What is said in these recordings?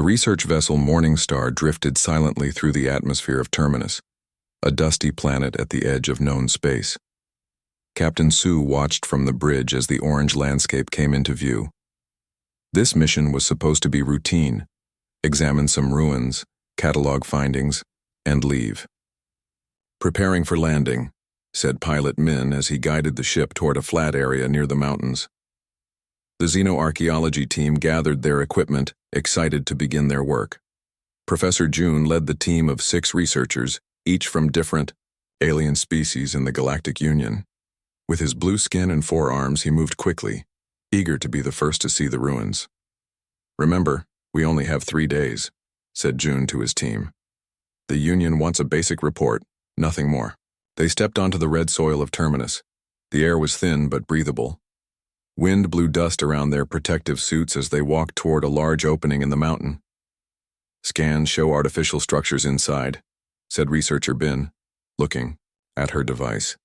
research vessel Morning Star drifted silently through the atmosphere of Terminus, a dusty planet at the edge of known space. Captain Sue watched from the bridge as the orange landscape came into view. This mission was supposed to be routine: examine some ruins, catalog findings, and leave. "Preparing for landing," said Pilot Min as he guided the ship toward a flat area near the mountains. The xenoarchaeology team gathered their equipment, excited to begin their work. Professor June led the team of 6 researchers, each from different alien species in the Galactic Union. With his blue skin and 4 arms, he moved quickly, eager to be the first to see the ruins. "Remember, we only have 3 days," said June to his team. "The Union wants a basic report, nothing more." They stepped onto the red soil of Terminus. The air was thin but breathable. Wind blew dust around their protective suits as they walked toward a large opening in the mountain. "Scans show artificial structures inside," said researcher Bin, looking at her device.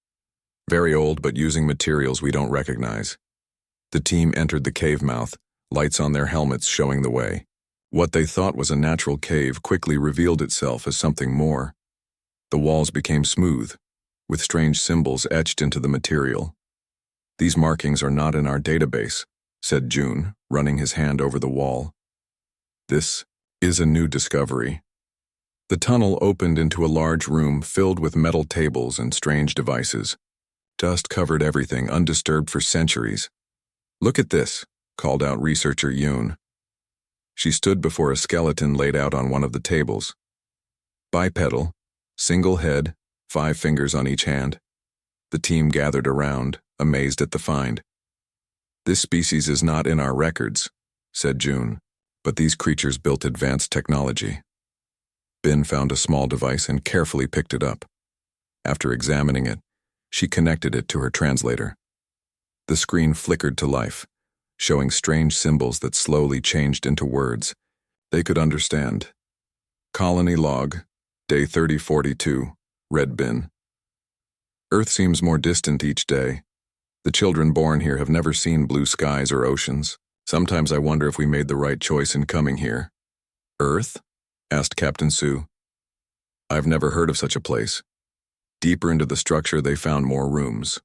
"Very old, but using materials we don't recognize." The team entered the cave mouth, lights on their helmets showing the way. What they thought was a natural cave quickly revealed itself as something more. The walls became smooth, with strange symbols etched into the material. "These markings are not in our database," said June, running his hand over the wall. "This is a new discovery." The tunnel opened into a large room filled with metal tables and strange devices. Dust covered everything, undisturbed for centuries. "Look at this," called out researcher Yoon. She stood before a skeleton laid out on one of the tables. Bipedal, single head, 5 fingers on each hand. The team gathered around, amazed at the find. "This species is not in our records," said June, "but these creatures built advanced technology." Bin found a small device and carefully picked it up. After examining it, she connected it to her translator. The screen flickered to life, showing strange symbols that slowly changed into words they could understand. "Colony log, day 3042, read Bin. Earth seems more distant each day. The children born here have never seen blue skies or oceans. Sometimes I wonder if we made the right choice in coming here." "Earth?" asked Captain Sue. "I've never heard of such a place." Deeper into the structure they found more rooms.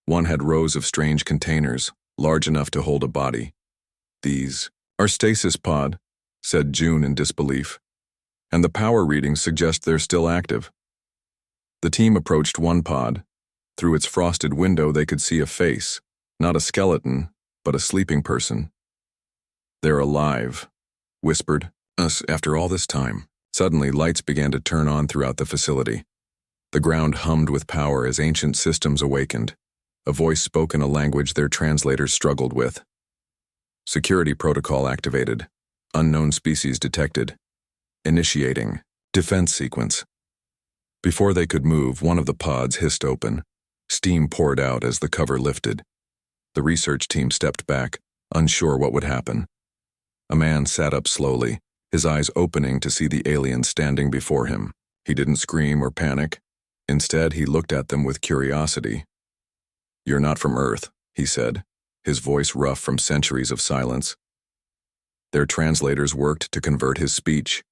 One had rows of strange containers, large enough to hold a body. "These are stasis pod," said June in disbelief. "And the power readings suggest they're still active." The team approached one pod. Through its frosted window they could see a face, not a skeleton, but a sleeping person. "They're alive," whispered us after all this time. Suddenly lights began to turn on throughout the facility. The ground hummed with power as ancient systems awakened. A voice spoke in a language their translators struggled with. "Security protocol activated. Unknown species detected. Initiating defense sequence." Before they could move, one of the pods hissed open. Steam poured out as the cover lifted. The research team stepped back, unsure what would happen. A man sat up slowly, his eyes opening to see the alien standing before him. He didn't scream or panic. Instead, he looked at them with curiosity. "You're not from Earth," he said, his voice rough from centuries of silence. Their translators worked to convert his speech.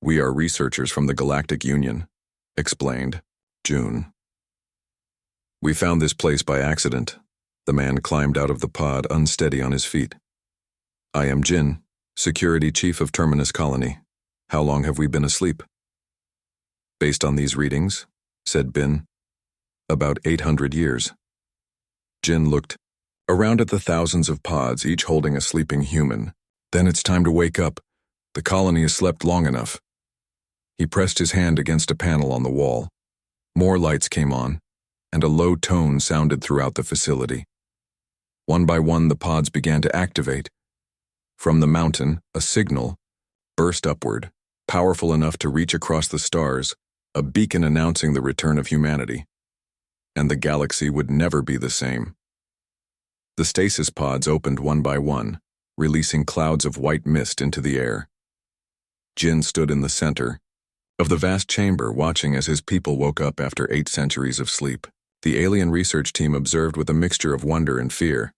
"We are researchers from the Galactic Union," explained June. "We found this place by accident." The man climbed out of the pod, unsteady on his feet. "I am Jin, Security Chief of Terminus Colony. How long have we been asleep?" "Based on these readings," said Bin, "about 800 years." Jin looked around at the thousands of pods, each holding a sleeping human. "Then it's time to wake up. The colony has slept long enough." He pressed his hand against a panel on the wall. More lights came on, and a low tone sounded throughout the facility. One by one, the pods began to activate. From the mountain, a signal burst upward, powerful enough to reach across the stars, a beacon announcing the return of humanity. And the galaxy would never be the same. The stasis pods opened one by one, releasing clouds of white mist into the air. Jin stood in the center of the vast chamber, watching as his people woke up after 8 centuries of sleep. The alien research team observed with a mixture of wonder and fear.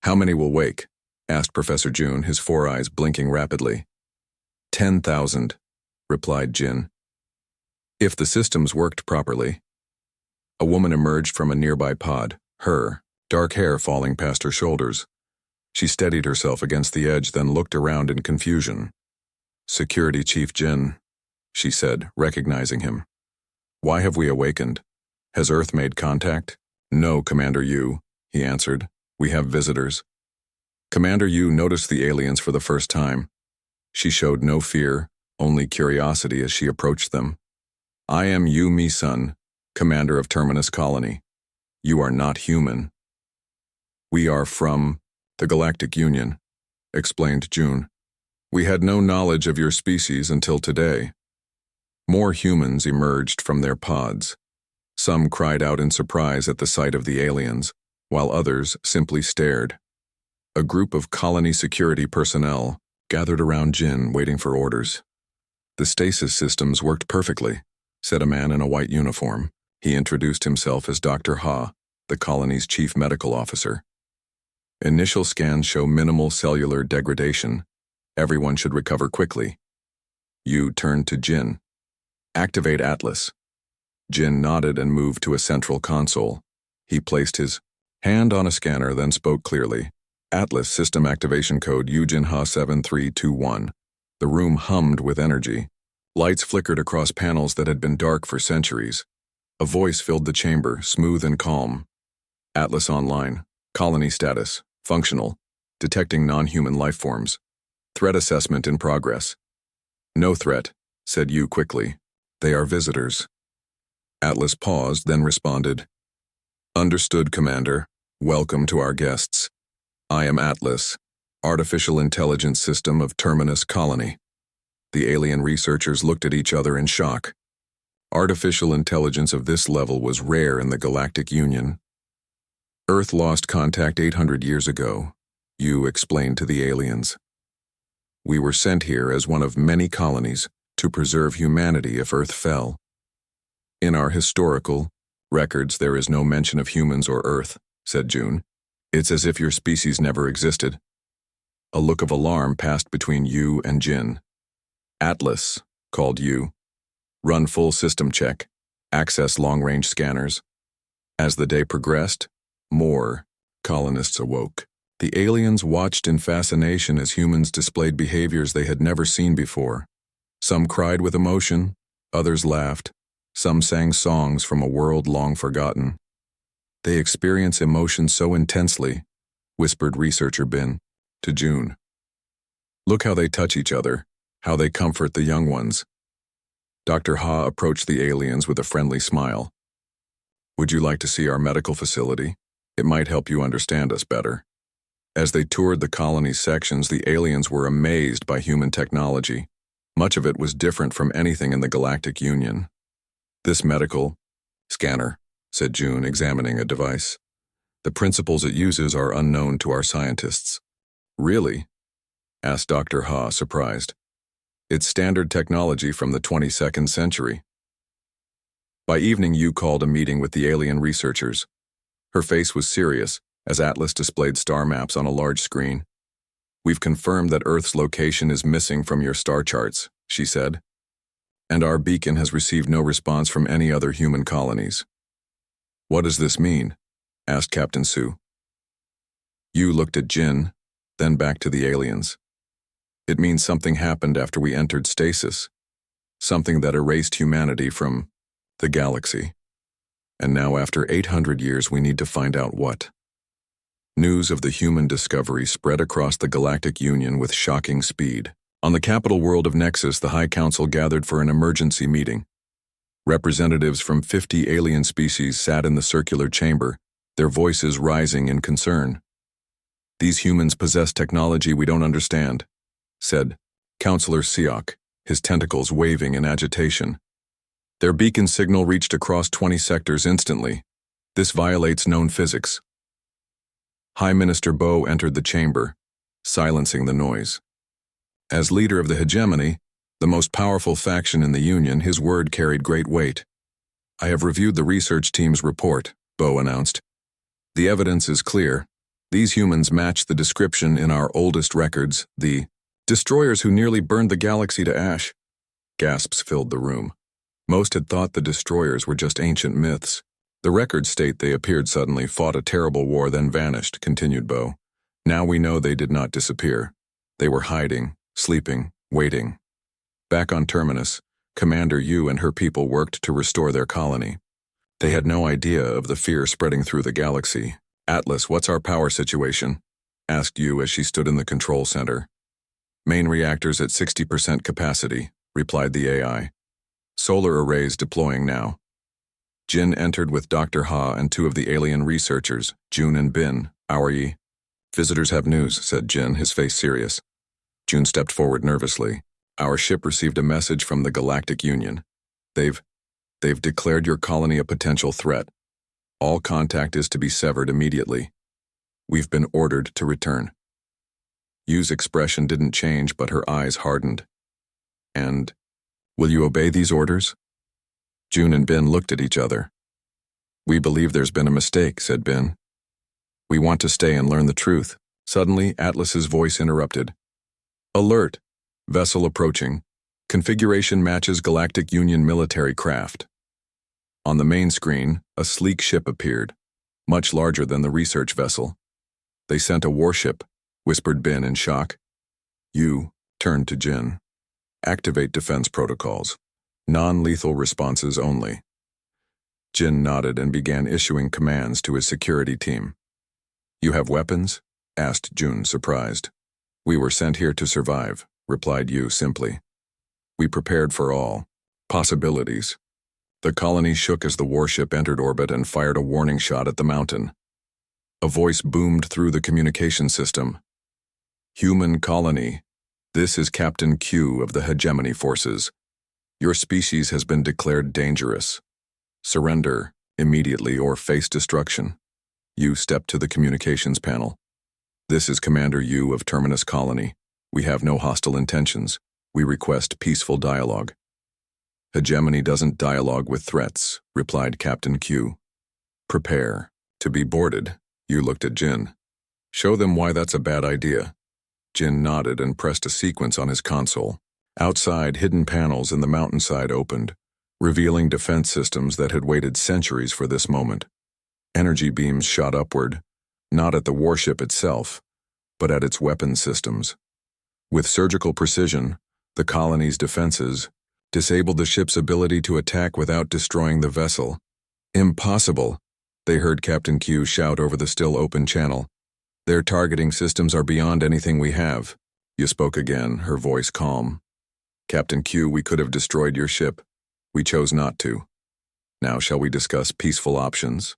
"How many will wake?" asked Professor June, his 4 eyes blinking rapidly. 10,000, replied Jin. If the systems worked properly. A woman emerged from a nearby pod, her dark hair falling past her shoulders. She steadied herself against the edge, then looked around in confusion. Security Chief Jin, she said, recognizing him. Why have we awakened? Has Earth made contact? No, Commander Yu, he answered. We have visitors. Commander Yu noticed the aliens for the first time. She showed no fear, only curiosity as she approached them. I am Yu Mi-sun, commander of Terminus Colony. You are not human. We are from the Galactic Union, explained June. We had no knowledge of your species until today. More humans emerged from their pods. Some cried out in surprise at the sight of the aliens, while others simply stared. A group of colony security personnel gathered around Jin, waiting for orders. The stasis systems worked perfectly, said a man in a white uniform. He introduced himself as Dr. Ha, the colony's chief medical officer. Initial scans show minimal cellular degradation. Everyone should recover quickly. Yu turned to Jin. Activate Atlas. Jin nodded and moved to a central console. He placed his hand on a scanner, then spoke clearly. Atlas system activation code Ujin-Ha 7321. The room hummed with energy. Lights flickered across panels that had been dark for centuries. A voice filled the chamber, smooth and calm. Atlas online. Colony status. Functional. Detecting non-human life forms. Threat assessment in progress. No threat, said Yu quickly. They are visitors. Atlas paused, then responded. Understood, Commander. Welcome to our guests. I am Atlas, Artificial Intelligence System of Terminus Colony. The alien researchers looked at each other in shock. Artificial intelligence of this level was rare in the Galactic Union. Earth lost contact 800 years ago, Yu explained to the aliens. We were sent here as one of many colonies to preserve humanity if Earth fell. In our historical records, there is no mention of humans or Earth, said June. It's as if your species never existed. A look of alarm passed between Yu and Jin. Atlas, called Yu. Run full system check. Access long-range scanners. As the day progressed, more colonists awoke. The aliens watched in fascination as humans displayed behaviors they had never seen before. Some cried with emotion, others laughed, some sang songs from a world long forgotten. They experience emotion so intensely, whispered researcher Bin to June. Look how they touch each other, how they comfort the young ones. Dr. Ha approached the aliens with a friendly smile. Would you like to see our medical facility? It might help you understand us better. As they toured the colony's sections, the aliens were amazed by human technology. Much of it was different from anything in the Galactic Union. This medical scanner, said June, examining a device. The principles it uses are unknown to our scientists. Really? Asked Dr. Ha, surprised. It's standard technology from the 22nd century. By evening, Yu called a meeting with the alien researchers. Her face was serious as Atlas displayed star maps on a large screen. We've confirmed that Earth's location is missing from your star charts, she said. And our beacon has received no response from any other human colonies. What does this mean? Asked Captain Su. Yu looked at Jin, then back to the aliens. It means something happened after we entered stasis, something that erased humanity from the galaxy. And now after 800 years we need to find out what. News of the human discovery spread across the Galactic Union with shocking speed. On the capital world of Nexus, the High Council gathered for an emergency meeting. Representatives from 50 alien species sat in the circular chamber, their voices rising in concern. These humans possess technology we don't understand, said Councillor Siok, his tentacles waving in agitation. Their beacon signal reached across 20 sectors instantly. This violates known physics. High Minister Bo entered the chamber, silencing the noise. As leader of the hegemony, the most powerful faction in the Union, his word carried great weight. I have reviewed the research team's report, Bo announced. The evidence is clear. These humans match the description in our oldest records, the Destroyers who nearly burned the galaxy to ash. Gasps filled the room. Most had thought the destroyers were just ancient myths. The records state they appeared suddenly, fought a terrible war, then vanished, continued Bo. Now we know they did not disappear. They were hiding, sleeping, waiting. Back on Terminus, Commander Yu and her people worked to restore their colony. They had no idea of the fear spreading through the galaxy. Atlas, what's our power situation? Asked Yu as she stood in the control center. Main reactors at 60% capacity, replied the AI. Solar arrays deploying now. Jin entered with Dr. Ha and two of the alien researchers, Jun and Bin. Our ye. Visitors have news, said Jin, his face serious. Jun stepped forward nervously. Our ship received a message from the Galactic Union. They've declared your colony a potential threat. All contact is to be severed immediately. We've been ordered to return. Yu's expression didn't change, but her eyes hardened. And, will you obey these orders? Jun and Bin looked at each other. We believe there's been a mistake, said Bin. We want to stay and learn the truth. Suddenly, Atlas's voice interrupted. Alert! Vessel approaching. Configuration matches Galactic Union military craft. On the main screen, a sleek ship appeared, much larger than the research vessel. They sent a warship, whispered Bin in shock. Yu turned to Jin. Activate defense protocols. Non-lethal responses only. Jin nodded and began issuing commands to his security team. You have weapons? Asked Jun, surprised. We were sent here to survive, replied Yu simply. We prepared for all possibilities. The colony shook as the warship entered orbit and fired a warning shot at the mountain. A voice boomed through the communication system. Human colony, this is Captain Q of the Hegemony Forces. Your species has been declared dangerous. Surrender immediately or face destruction. Yu stepped to the communications panel. This is Commander Yu of Terminus Colony. We have no hostile intentions. We request peaceful dialogue. Hegemony doesn't dialogue with threats, replied Captain Q. Prepare to be boarded. Yu looked at Jin. Show them why that's a bad idea. Jin nodded and pressed a sequence on his console. Outside, hidden panels in the mountainside opened, revealing defense systems that had waited centuries for this moment. Energy beams shot upward, not at the warship itself, but at its weapon systems. With surgical precision, the colony's defenses disabled the ship's ability to attack without destroying the vessel. Impossible, they heard Captain Q shout over the still open channel. Their targeting systems are beyond anything we have. Yu spoke again, her voice calm. Captain Q, we could have destroyed your ship. We chose not to. Now shall we discuss peaceful options?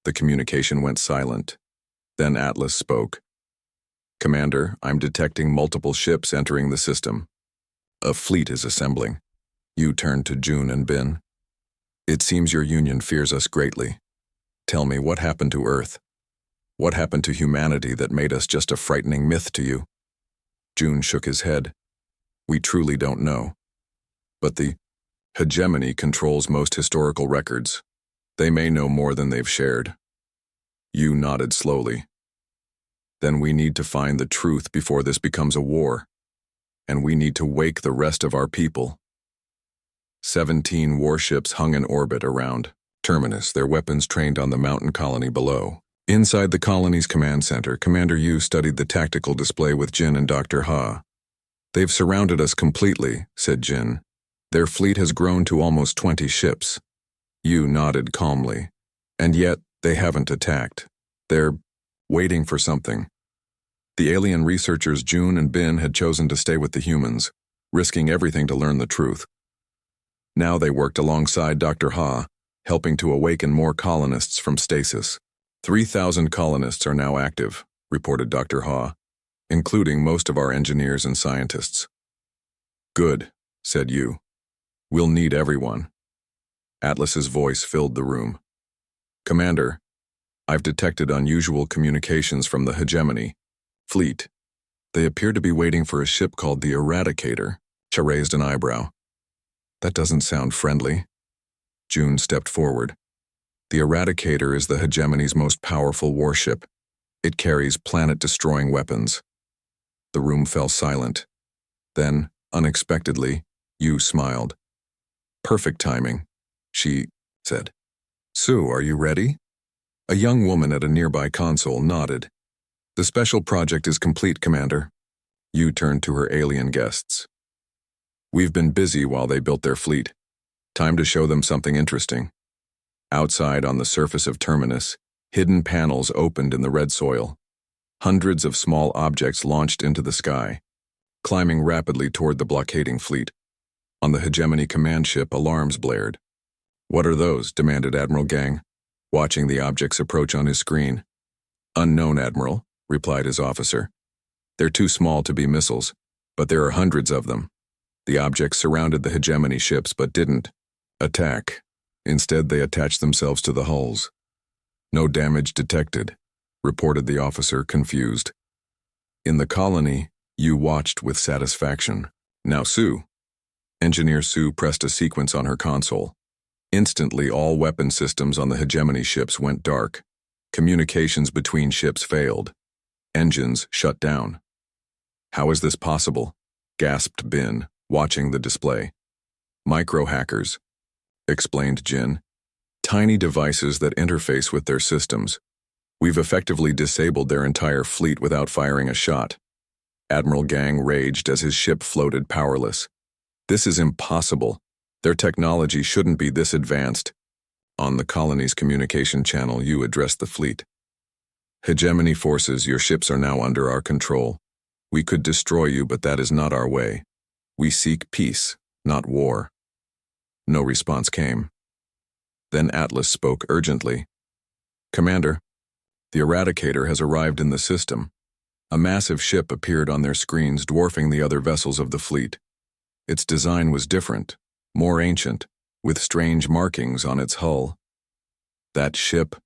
The communication went silent. Then Atlas spoke. Commander, I'm detecting multiple ships entering the system. A fleet is assembling. Yu turned to Jun and Bin. It seems your union fears us greatly. Tell me, what happened to Earth? What happened to humanity that made us just a frightening myth to you? Jun shook his head. We truly don't know. But the hegemony controls most historical records. They may know more than they've shared. Yu nodded slowly. Then we need to find the truth before this becomes a war. And we need to wake the rest of our people. 17 warships hung in orbit around Terminus, their weapons trained on the mountain colony below. Inside the colony's command center, Commander Yu studied the tactical display with Jin and Dr. Ha. They've surrounded us completely, said Jin. Their fleet has grown to almost 20 ships. Yu nodded calmly. And yet, they haven't attacked. They're waiting for something. The alien researchers Jun and Bin had chosen to stay with the humans, risking everything to learn the truth. Now they worked alongside Dr. Ha, helping to awaken more colonists from stasis. 3,000 colonists are now active, reported Dr. Ha, including most of our engineers and scientists. Good, said Yu. We'll need everyone. Atlas's voice filled the room. Commander, I've detected unusual communications from the hegemony fleet. They appear to be waiting for a ship called the Eradicator. Cha raised an eyebrow. That doesn't sound friendly. Jun stepped forward. The Eradicator is the hegemony's most powerful warship. It carries planet-destroying weapons. The room fell silent. Then, unexpectedly, Yu smiled. "Perfect timing," she said. "Sue, are you ready?" A young woman at a nearby console nodded. "The special project is complete, Commander." Yu turned to her alien guests. "We've been busy while they built their fleet. Time to show them something interesting." Outside on the surface of Terminus, hidden panels opened in the red soil. Hundreds of small objects launched into the sky, climbing rapidly toward the blockading fleet. On the Hegemony command ship, alarms blared. "What are those?" demanded Admiral Gang, watching the objects approach on his screen. "Unknown, Admiral," replied his officer. "They're too small to be missiles, but there are hundreds of them." The objects surrounded the Hegemony ships but didn't attack. Instead, they attached themselves to the hulls. "No damage detected," reported the officer, confused. In the colony, Yu watched with satisfaction. "Now, Sue." Engineer Sue pressed a sequence on her console. Instantly, all weapon systems on the Hegemony ships went dark. Communications between ships failed. Engines shut down. "How is this possible?" gasped Bin, watching the display. "Micro-hackers," explained Jin. "Tiny devices that interface with their systems. We've effectively disabled their entire fleet without firing a shot." Admiral Gang raged as his ship floated powerless. "This is impossible. Their technology shouldn't be this advanced." On the colony's communication channel, Yu addressed the fleet. "Hegemony forces, your ships are now under our control. We could destroy you, but that is not our way. We seek peace, not war." No response came. Then Atlas spoke urgently. "Commander, the Eradicator has arrived in the system." A massive ship appeared on their screens, dwarfing the other vessels of the fleet. Its design was different, more ancient, with strange markings on its hull. "That ship,"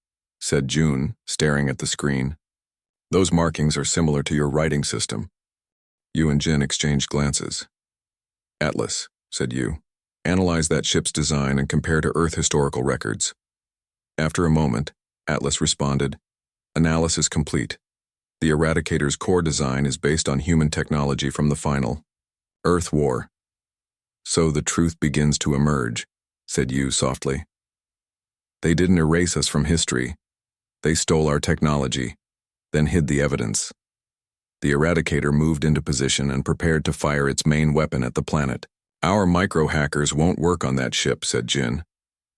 said June, staring at the screen. "Those markings are similar to your writing system." Yu and Jin exchanged glances. "Atlas," said Yu, "analyze that ship's design and compare to Earth historical records." After a moment, Atlas responded, "Analysis complete. The Eradicator's core design is based on human technology from the final Earth War." "So the truth begins to emerge," said Yu softly. "They didn't erase us from history. They stole our technology, then hid the evidence." The Eradicator moved into position and prepared to fire its main weapon at the planet. "Our micro-hackers won't work on that ship," said Jin.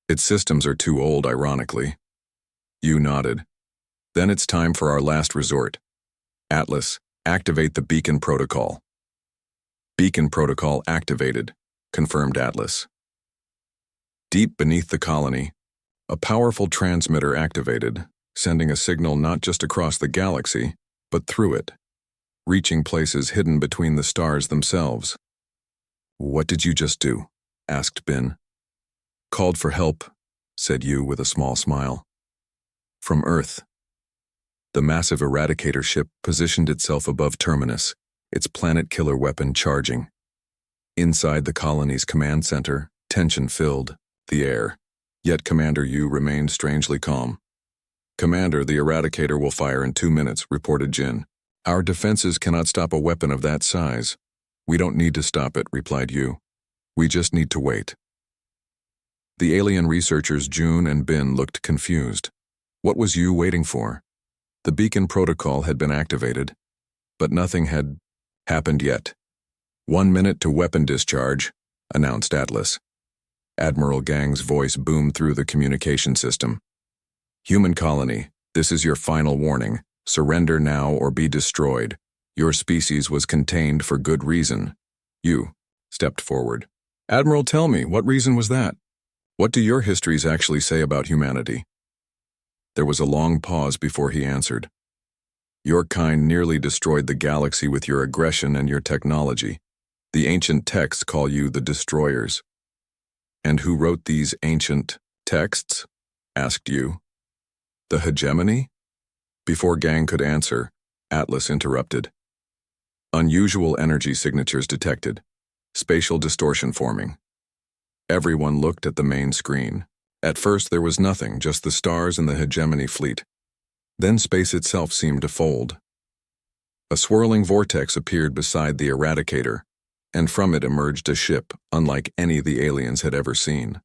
"Its systems are too old, ironically." Yu nodded. "Then it's time for our last resort. Atlas, activate the beacon protocol." "Beacon protocol activated," confirmed Atlas. Deep beneath the colony, a powerful transmitter activated, sending a signal not just across the galaxy, but through it, reaching places hidden between the stars themselves. "What did you just do?" asked Bin. "Called for help," said Yu with a small smile. "From Earth." The massive Eradicator ship positioned itself above Terminus, its planet-killer weapon charging. Inside the colony's command center, tension filled the air, yet Commander Yu remained strangely calm. "Commander, the Eradicator will fire in 2 minutes," reported Jin. "Our defenses cannot stop a weapon of that size." "We don't need to stop it," replied Yu. "We just need to wait." The alien researchers June and Bin looked confused. What was Yu waiting for? The beacon protocol had been activated, but nothing had happened yet. 1 minute to weapon discharge," announced Atlas. Admiral Gang's voice boomed through the communication system. "Human colony, this is your final warning. Surrender now or be destroyed. Your species was contained for good reason." Yu stepped forward. "Admiral, tell me, what reason was that? What do your histories actually say about humanity?" There was a long pause before he answered. "Your kind nearly destroyed the galaxy with your aggression and your technology. The ancient texts call you the Destroyers." "And who wrote these ancient texts?" asked Yu. "The Hegemony?" Before Gang could answer, Atlas interrupted. "Unusual energy signatures detected. Spatial distortion forming." Everyone looked at the main screen. At first there was nothing, just the stars and the Hegemony fleet. Then space itself seemed to fold. A swirling vortex appeared beside the Eradicator, and from it emerged a ship unlike any the aliens had ever seen.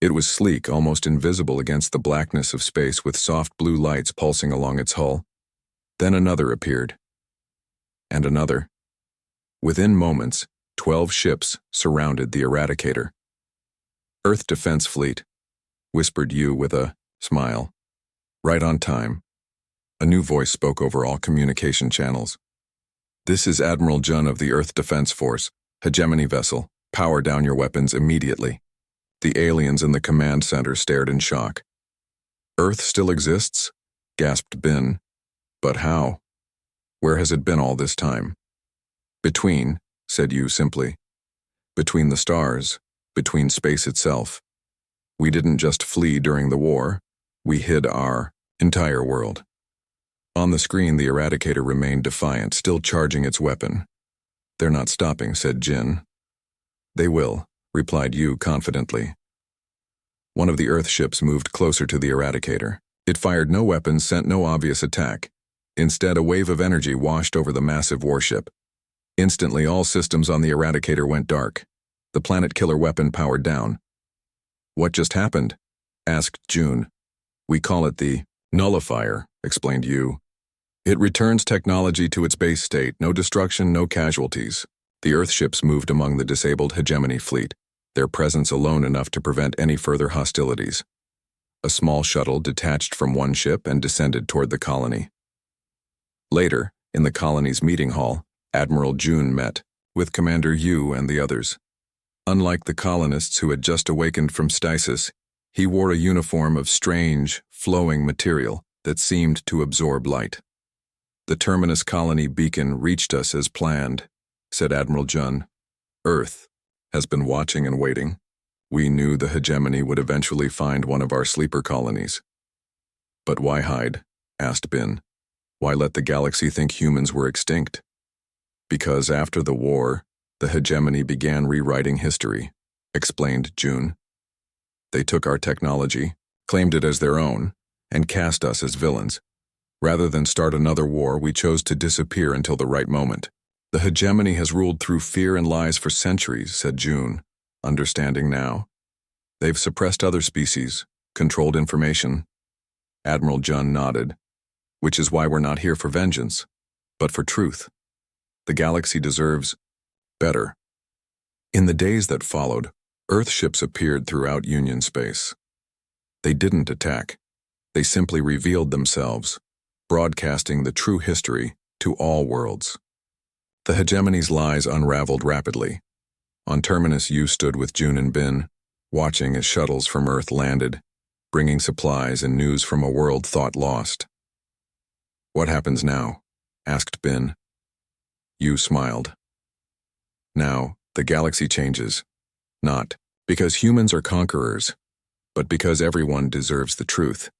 It was sleek, almost invisible against the blackness of space, with soft blue lights pulsing along its hull. Then another appeared. And another. Within moments, 12 ships surrounded the Eradicator. "Earth Defense Fleet," whispered Yu with a smile. "Right on time." A new voice spoke over all communication channels. "This is Admiral Jun of the Earth Defense Force, hegemony vessel. Power down your weapons immediately." The aliens in the command center stared in shock. "Earth still exists?" gasped Bin. "But how? Where has it been all this time?" "Between," said Yu simply. "Between the stars, between space itself. We didn't just flee during the war, we hid our entire world." On the screen, the Eradicator remained defiant, still charging its weapon. "They're not stopping," said Jin. "They will," replied Yu confidently. One of the Earth ships moved closer to the Eradicator. It fired no weapons, sent no obvious attack. Instead, a wave of energy washed over the massive warship. Instantly, all systems on the Eradicator went dark. The planet killer weapon powered down. "What just happened?" asked June. "We call it the nullifier," explained Yu. "It returns technology to its base state, no destruction, no casualties." The Earth ships moved among the disabled hegemony fleet, their presence alone enough to prevent any further hostilities. A small shuttle detached from one ship and descended toward the colony. Later, in the colony's meeting hall, Admiral June met with Commander Yu and the others. Unlike the colonists who had just awakened from stasis, he wore a uniform of strange, flowing material that seemed to absorb light. "The Terminus colony beacon reached us as planned," said Admiral Jun. "Earth has been watching and waiting. We knew the hegemony would eventually find one of our sleeper colonies." "But why hide?" asked Bin. "Why let the galaxy think humans were extinct?" "Because after the war, the hegemony began rewriting history," explained June. "They took our technology, claimed it as their own, and cast us as villains. Rather than start another war, we chose to disappear until the right moment. The hegemony has ruled through fear and lies for centuries," said June, understanding now. "They've suppressed other species, controlled information." Admiral Jun nodded. "Which is why we're not here for vengeance, but for truth. The galaxy deserves better." In the days that followed, Earth ships appeared throughout Union space. They didn't attack. They simply revealed themselves, broadcasting the true history to all worlds. The hegemony's lies unraveled rapidly. On Terminus, Yu stood with June and Bin, watching as shuttles from Earth landed, bringing supplies and news from a world thought lost. "What happens now?" asked Bin. Yu smiled. "Now, the galaxy changes. Not because humans are conquerors, but because everyone deserves the truth.